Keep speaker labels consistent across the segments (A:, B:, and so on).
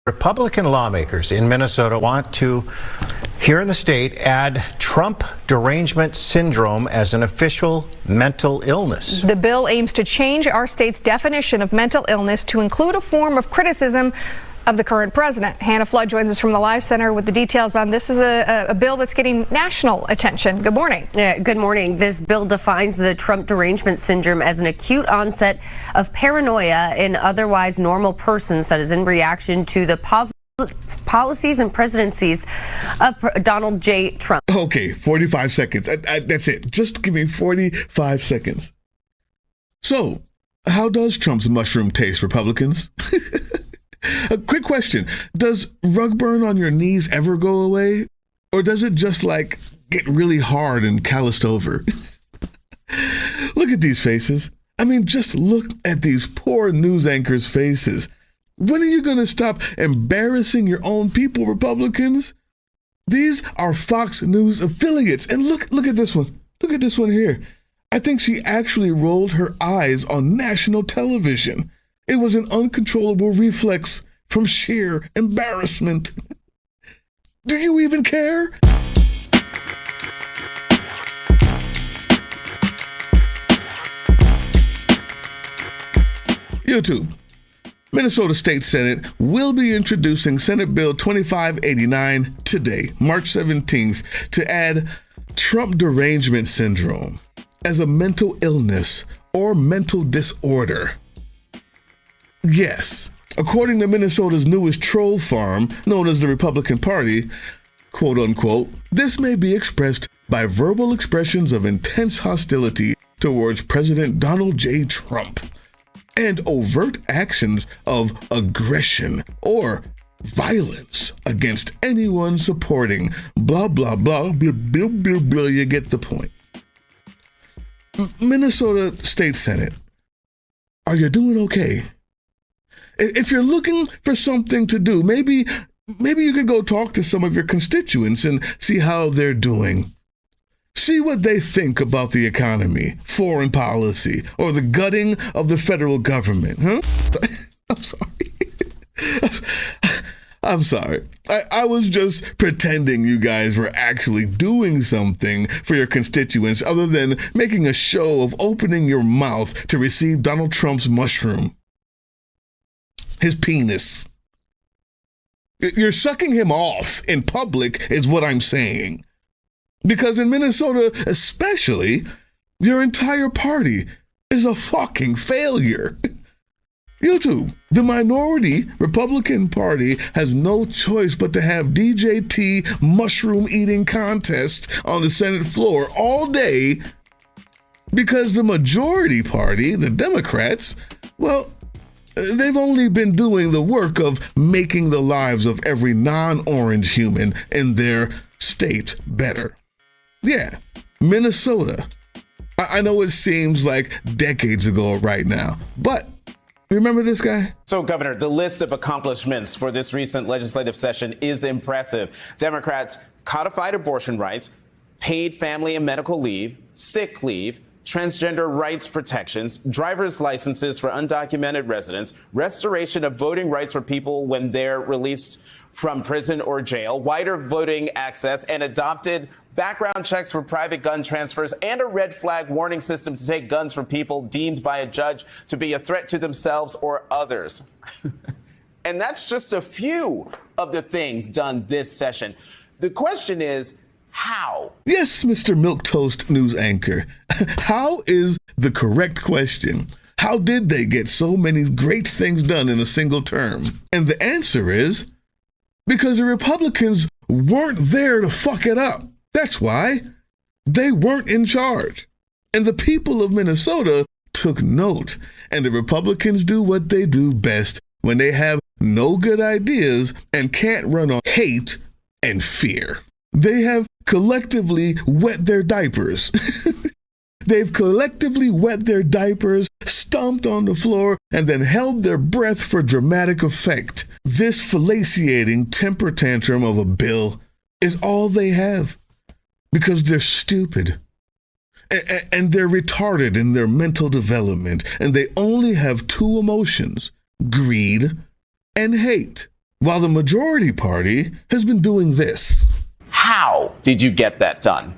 A: Republican lawmakers in Minnesota want to, here in the state, add Trump derangement syndrome as an official mental illness.
B: The bill aims to change our state's definition of mental illness to include a form of criticism of the current president. Hannah Flood joins us from the Live Center with the details on this. Is a bill that's getting national attention. Good morning.
C: Yeah, good morning. This bill defines the Trump derangement syndrome as an acute onset of paranoia in otherwise normal persons that is in reaction to the policies and presidencies of Donald J. Trump.
D: Okay, 45 seconds. That's it. Just give me 45 seconds. So, how does Trump's mushroom taste, Republicans? A quick question. Does rug burn on your knees ever go away? Or does it just get really hard and calloused over? Look at these faces. I mean, just look at these poor news anchors' faces. When are you going to stop embarrassing your own people, Republicans? These are Fox News affiliates. And look at this one. Look at this one here. I think she actually rolled her eyes on national television. It was an uncontrollable reflex from sheer embarrassment. Do you even care? YouTube. Minnesota State Senate will be introducing Senate Bill 2589 today, March 17th, to add Trump derangement syndrome as a mental illness or mental disorder. Yes, according to Minnesota's newest troll farm, known as the Republican Party, quote unquote, this may be expressed by verbal expressions of intense hostility towards President Donald J. Trump and overt actions of aggression or violence against anyone supporting blah, blah, blah, blah, blah, blah, blah. You get the point. Minnesota State Senate, are you doing okay? If you're looking for something to do, maybe you could go talk to some of your constituents and see how they're doing. See what they think about the economy, foreign policy, or the gutting of the federal government, huh? I'm sorry. I'm sorry. I was just pretending you guys were actually doing something for your constituents other than making a show of opening your mouth to receive Donald Trump's mushroom. His penis. You're sucking him off in public is what I'm saying. Because in Minnesota especially, your entire party is a fucking failure. YouTube, the minority Republican Party has no choice but to have DJT mushroom eating contests on the Senate floor all day because the majority party, the Democrats, well, they've only been doing the work of making the lives of every non-orange human in their state better. Yeah, Minnesota. I know it seems like decades ago right now, but remember this guy?
E: So, Governor, the list of accomplishments for this recent legislative session is impressive. Democrats codified abortion rights, paid family and medical leave, sick leave, transgender rights protections, driver's licenses for undocumented residents, restoration of voting rights for people when they're released from prison or jail, wider voting access, and adopted background checks for private gun transfers and a red flag warning system to take guns from people deemed by a judge to be a threat to themselves or others. And that's just a few of the things done this session. The question is, how?
D: Yes, Mr. Milquetoast news anchor. How is the correct question. How did they get so many great things done in a single term? And the answer is because the Republicans weren't there to fuck it up. That's why. They weren't in charge. And the people of Minnesota took note. And the Republicans do what they do best when they have no good ideas and can't run on hate and fear. They have collectively wet their diapers. They've collectively wet their diapers, stomped on the floor, and then held their breath for dramatic effect. This fellatiating temper tantrum of a bill is all they have because they're stupid. And they're retarded in their mental development, and they only have two emotions, greed and hate. while the majority party has been doing this.
E: How did you get that done?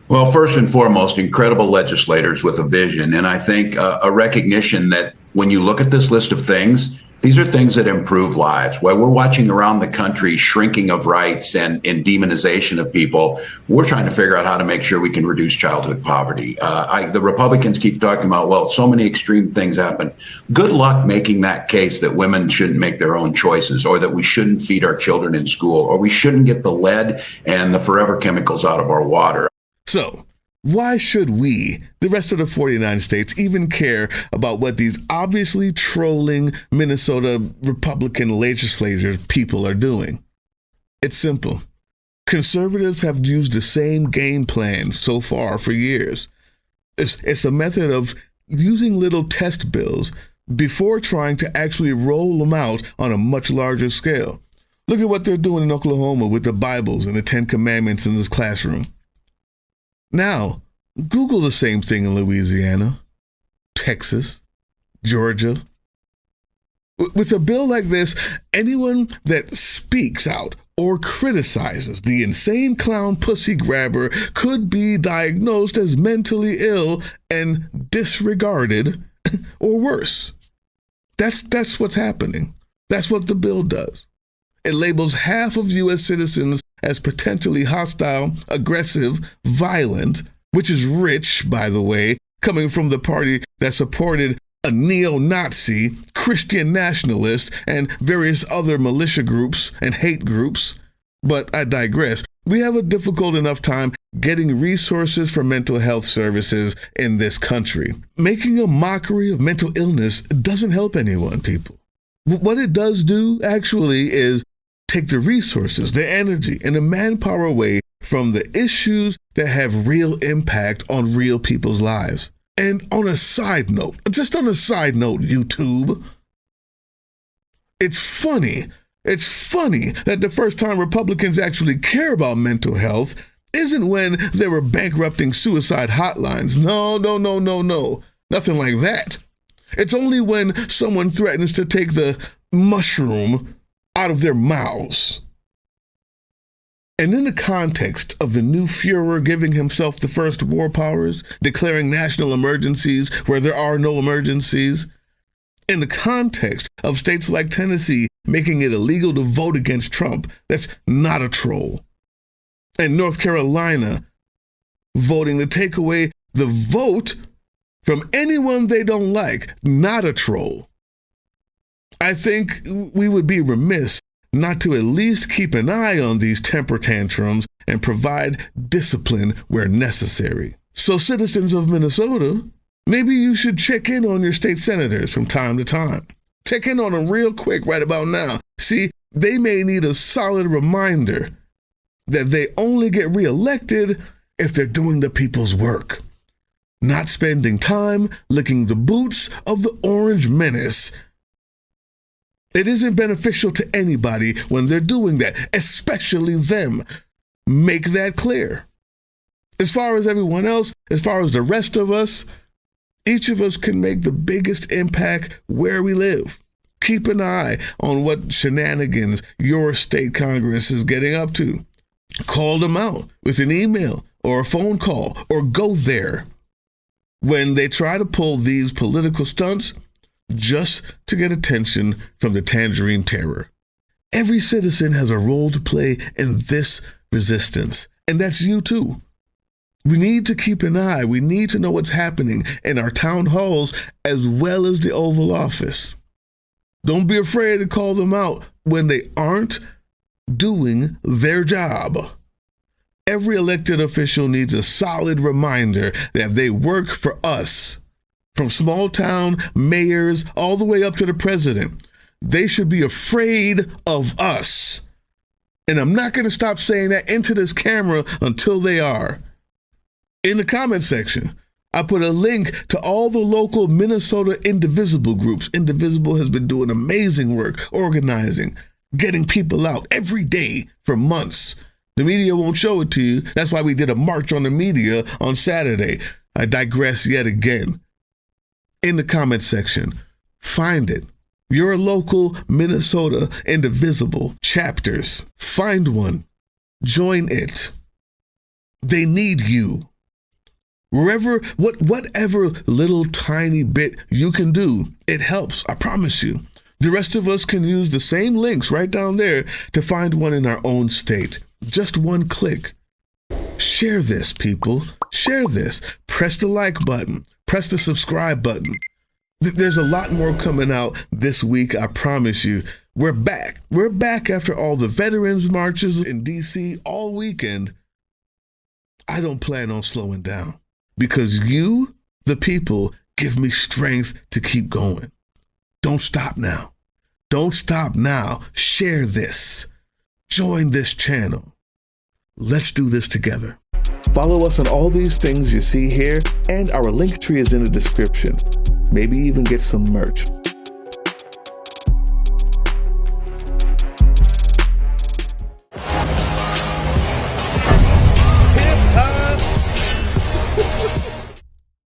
F: Well, first and foremost, incredible legislators with a vision. And I think a recognition that when you look at this list of things, these are things that improve lives. While we're watching around the country shrinking of rights and demonization of people, we're trying to figure out how to make sure we can reduce childhood poverty. The Republicans keep talking about, well, so many extreme things happen. Good luck making that case that women shouldn't make their own choices, or that we shouldn't feed our children in school, or we shouldn't get the lead and the forever chemicals out of our water.
D: So, why should we, the rest of the 49 states, even care about what these obviously trolling Minnesota Republican legislators people are doing? It's simple. Conservatives have used the same game plan so far for years. It's a method of using little test bills before trying to actually roll them out on a much larger scale. Look at what they're doing in Oklahoma with the Bibles and the Ten Commandments in this classroom. Now, Google the same thing in Louisiana, Texas, Georgia. With a bill like this, anyone that speaks out or criticizes the insane clown pussy grabber could be diagnosed as mentally ill and disregarded, or worse. That's what's happening. That's what the bill does. It labels half of U.S. citizens as potentially hostile, aggressive, violent, which is rich, by the way, coming from the party that supported a neo-Nazi, Christian nationalist, and various other militia groups and hate groups. But I digress. We have a difficult enough time getting resources for mental health services in this country. Making a mockery of mental illness doesn't help anyone, people. What it does do, actually, is take the resources, the energy, and the manpower away from the issues that have real impact on real people's lives. And on a side note, YouTube, it's funny that the first time Republicans actually care about mental health isn't when they were bankrupting suicide hotlines. No. Nothing like that. It's only when someone threatens to take the mushroom out of their mouths. And in the context of the new Fuhrer giving himself the first war powers, declaring national emergencies where there are no emergencies, in the context of states like Tennessee making it illegal to vote against Trump, that's not a troll, and North Carolina voting to take away the vote from anyone they don't like, not a troll, I think we would be remiss not to at least keep an eye on these temper tantrums and provide discipline where necessary. So, citizens of Minnesota, maybe you should check in on your state senators from time to time. Check in on them real quick right about now. See, they may need a solid reminder that they only get reelected if they're doing the people's work, not spending time licking the boots of the Orange Menace. It isn't beneficial to anybody when they're doing that, especially them. Make that clear. As far as everyone else, as far as the rest of us, each of us can make the biggest impact where we live. Keep an eye on what shenanigans your state Congress is getting up to. Call them out with an email or a phone call, or go there. When they try to pull these political stunts, just to get attention from the Tangerine Terror. Every citizen has a role to play in this resistance, and that's you too. We need to keep an eye. We need to know what's happening in our town halls as well as the Oval Office. Don't be afraid to call them out when they aren't doing their job. Every elected official needs a solid reminder that they work for us. From small town mayors all the way up to the president, they should be afraid of us. And I'm not going to stop saying that into this camera until they are. In the comment section, I put a link to all the local Minnesota Indivisible groups. Indivisible has been doing amazing work, organizing, getting people out every day for months. The media won't show it to you. That's why we did a march on the media on Saturday. I digress yet again. In the comment section, find it, Your local Minnesota Indivisible chapters. Find one. Join it. They need you. Whatever little tiny bit you can do, it helps, I promise you. The rest of us can use the same links right down there to find one in our own state. Just one click. Share this, people. Share this. Press the like button. Press the subscribe button. There's a lot more coming out this week, I promise you. We're back. We're back after all the veterans marches in D.C. all weekend. I don't plan on slowing down because you, the people, give me strength to keep going. Don't stop now. Don't stop now. Share this. Join this channel. Let's do this together. Follow us on all these things you see here, and our link tree is in the description. Maybe even get some merch.